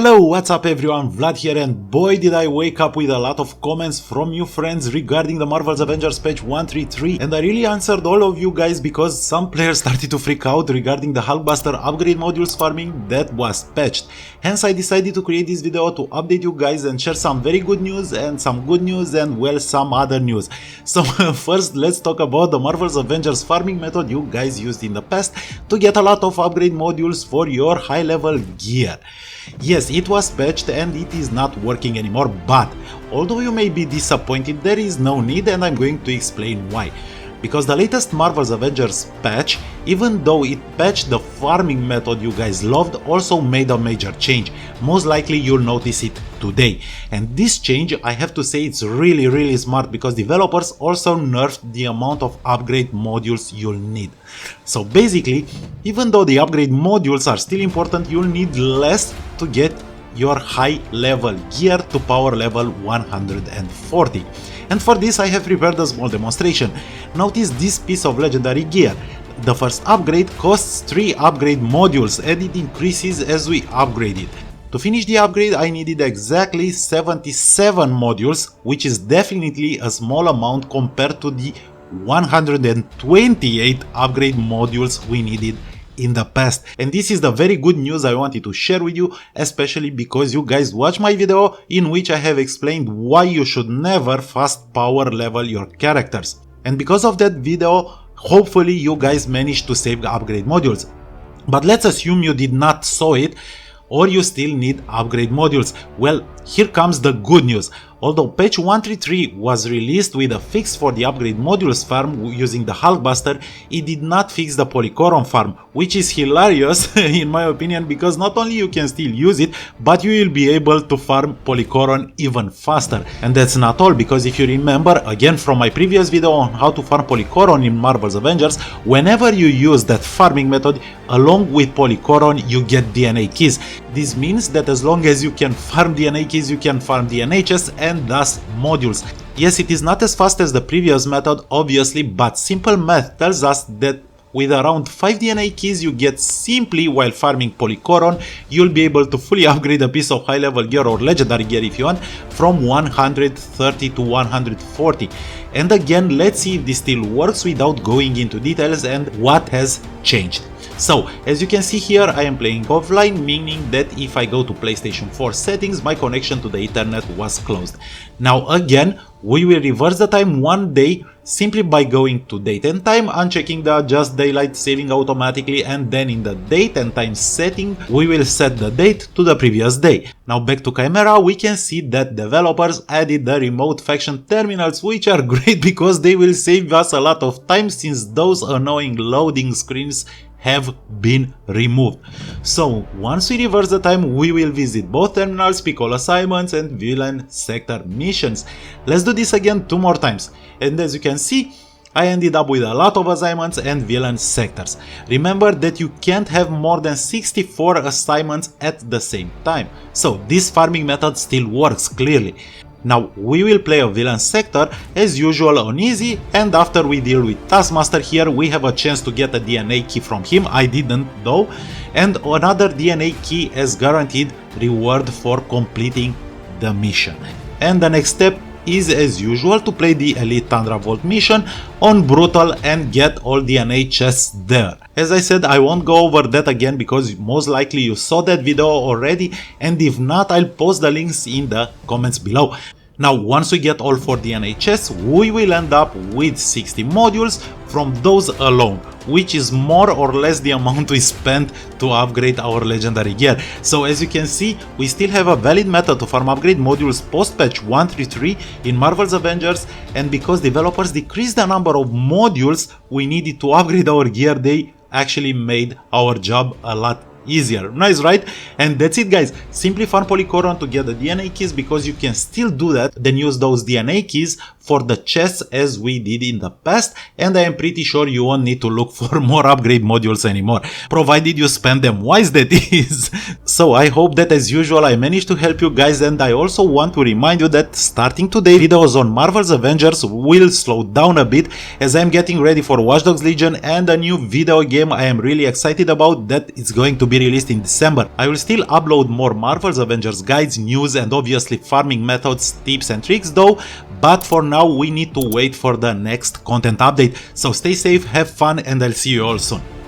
Hello, what's up everyone, Vlad here, and boy did I wake up with a lot of comments from you friends regarding the Marvel's Avengers patch 133, and I really answered all of you guys because some players started to freak out regarding the Hulkbuster upgrade modules farming that was patched. Hence I decided to create this video to update you guys and share some very good news and some good news and well some other news. So first let's talk about the Marvel's Avengers farming method you guys used in the past to get a lot of upgrade modules for your high level gear. Yes, it was patched and it is not working anymore, but although you may be disappointed, there is no need, and I'm going to explain why. Because the latest Marvel's Avengers patch, even though it patched the farming method you guys loved, also made a major change. Most likely you'll notice it today. And this change, I have to say, it's really smart because developers also nerfed the amount of upgrade modules you'll need. So basically, even though the upgrade modules are still important, you'll need less to get your high level gear to power level 140. And for this I have prepared a small demonstration. Notice this piece of legendary gear. The first upgrade costs 3 upgrade modules and it increases as we upgrade it. To finish the upgrade I needed exactly 77 modules, which is definitely a small amount compared to the 128 upgrade modules we needed in the past. And this is the very good news I wanted to share with you, especially because you guys watched my video in which I have explained why you should never fast power level your characters. And because of that video, hopefully you guys managed to save the upgrade modules. But let's assume you did not saw it, or you still need upgrade modules. Well, here comes the good news. Although patch 133 was released with a fix for the upgrade modules farm using the Hulkbuster, it did not fix the Polychoron farm, which is hilarious in my opinion, because not only you can still use it, but you will be able to farm Polychoron even faster. And that's not all, because if you remember again from my previous video on how to farm Polychoron in Marvel's Avengers, whenever you use that farming method, along with Polychoron you get DNA keys. This means that as long as you can farm DNA keys, you can farm DNA chests and thus modules. Yes, it is not as fast as the previous method obviously, but simple math tells us that with around 5 DNA keys you get simply while farming Polychoron, you'll be able to fully upgrade a piece of high level gear or legendary gear if you want, from 130 to 140. And again, let's see if this still works without going into details and what has changed. So, as you can see here, I am playing offline, meaning that if I go to PlayStation 4 settings, my connection to the internet was closed. Now again, we will reverse the time one day simply by going to date and time, unchecking the adjust daylight saving automatically, and then in the date and time setting, we will set the date to the previous day. Now back to Chimera, we can see that developers added the remote faction terminals, which are great because they will save us a lot of time since those annoying loading screens have been removed. So once we reverse the time, we will visit both terminals, pick all assignments and villain sector missions. Let's do this again 2 more times, and as you can see, I ended up with a lot of assignments and villain sectors. Remember that you can't have more than 64 assignments at the same time, so this farming method still works clearly. Now we will play a villain sector as usual on easy, and after we deal with Taskmaster here, we have a chance to get a DNA key from him, I didn't though, and another DNA key as guaranteed reward for completing the mission. And the next step is as usual to play the Elite Thunderbolt mission on Brutal and get all DNA chests there. As I said, I won't go over that again because most likely you saw that video already, and if not, I'll post the links in the comments below. Now once we get all 4 DNA chests, we will end up with 60 modules from those alone, which is more or less the amount we spent to upgrade our legendary gear. So as you can see, we still have a valid method to farm upgrade modules post patch 133 in Marvel's Avengers, and because developers decreased the number of modules we needed to upgrade our gear, they actually made our job a lot easier. Nice, right? And that's it guys, simply farm Polychoron to get the DNA keys, because you can still do that, then use those DNA keys for the chests as we did in the past, and I am pretty sure you won't need to look for more upgrade modules anymore, provided you spend them wise, that is. So I hope that as usual I managed to help you guys, and I also want to remind you that starting today videos on Marvel's Avengers will slow down a bit as I am getting ready for Watch Dogs Legion and a new video game I am really excited about that is going to be released in December. I will still upload more Marvel's Avengers guides, news and obviously farming methods, tips and tricks though, but for now we need to wait for the next content update. So stay safe, have fun, and I'll see you all soon.